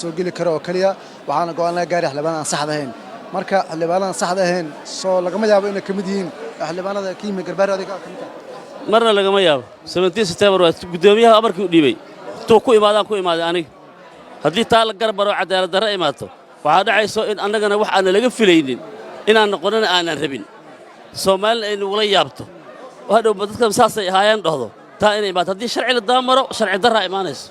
soo geli karo oo kaliya waxaana go'aan laga gaaray xildhibaanada aan saxda ahayn marka xildhibaanada aan saxda ahayn soo lagama yaabo inay kamid yihiin xildhibaanada kiima garbaar adiga ka mid ah marna lagama yaabo 17 September waa gudoomiyaha amarkii u dhiibay tuu ku imaadaan ku imaaday aniga haddii taa la garbaro cadaalad darro imaato waxaa dhacayso in annagana wax aan laga filaynin inaan noqonin aanan rabin Soomaaliya ay nugula yaabto waxa dadka saasay ahaayeen dhahdo taa inay imaato haddii sharci la daamaro sharci darro imaanayso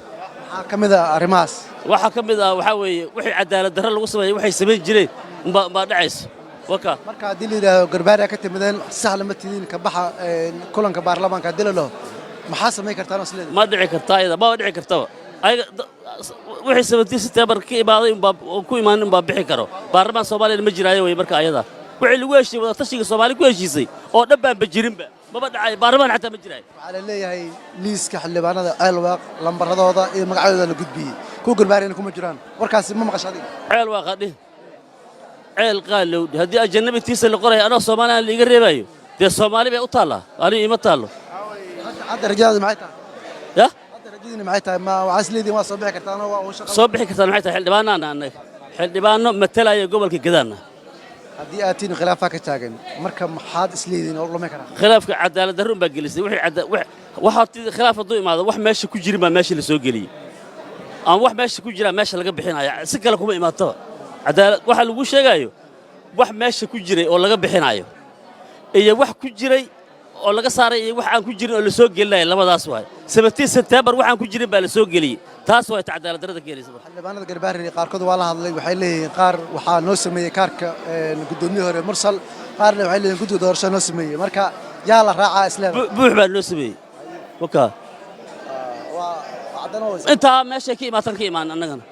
waxaa ka mid ah arrimahaas waxa ka mid ah waxa weeye wixii cadaalad darro lagu sameeyay waxay sameyn jireen baa dhacayso waka marka haddii la yidhaahdo garbaar ay ka timadeen sax lama tidin ka baxa kulanka baarlamaanka haddii la dhaho maxaa samayn kartaan isleedahay ma dhici kartaa iyada ma dhici kartaba ayaga wixii 17 September ka imaaday ku imaanin baa bixi karo baarlamaan Soomaaliya ma jiraayo way marka ayada wixii lagu heshiiyay wada tashiga Soomaaliya ku heshiisay oo dhabaan bajirinba maba dhacay baarlamaan xataa ma jiraayo waxaa la leeyahay liiska xildhibaanada ceelwaaq lambaradooda iyo magacyadooda la gudbiyey kuwa garbaarina kuma jiraan warkaasi ma maqasho adiga ceelwaaq adhi ceel qaalow haddii ajnabitiisa la qoray anoo Soomaaliya la iga reebayo dee Soomaali bay u taala ani ima taalo hadda rajada maxay tahay ya hadda rajadina maxay tahay ma waxaas leedin waa soo bixi kartaan oo waa shaqo soo bixi kartaan maxay tahay xildhibaanana annaga xildhibaano matalaya gobolka Gadaana haddii aad tiin khilaafa ka taagan marka maxaad isleedin oo lumay karaa khilaafka cadaalad darro baa gelisay waxa khilaaf haduu imaado wax meesha ku jirin baa meesha la soo geliyay aan wax meesha ku jira meesha laga bixinayo si kale kuma imaato cadaalad waxa lagu sheegayo wax meesha ku jiray oo laga bixinayo iyo wax ku jiray oo laga saaray iyo wax aan ku jirin oo la soo gelinayo labadaas waay 17 September waxaan ku jirin baa la soo geliyay taas way cadaalad darrada keenaysa xildhibaanada garbaarina qaarkood waa la hadlay waxay leeyihiin qaar waxaa noo sameeyay kaarka gudoomiyaha hore mursal qaarna waxay leeyihiin guddiga doorasho noo sameeyay marka yaa la raacaa isleedahay buux baa noo sameeyay waka inta meesha ka imaatan ka imaan annagana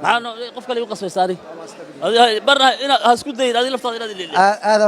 maxaa qof kale u qasbay saari barna ina hasku dayin adii laftaada inaad aad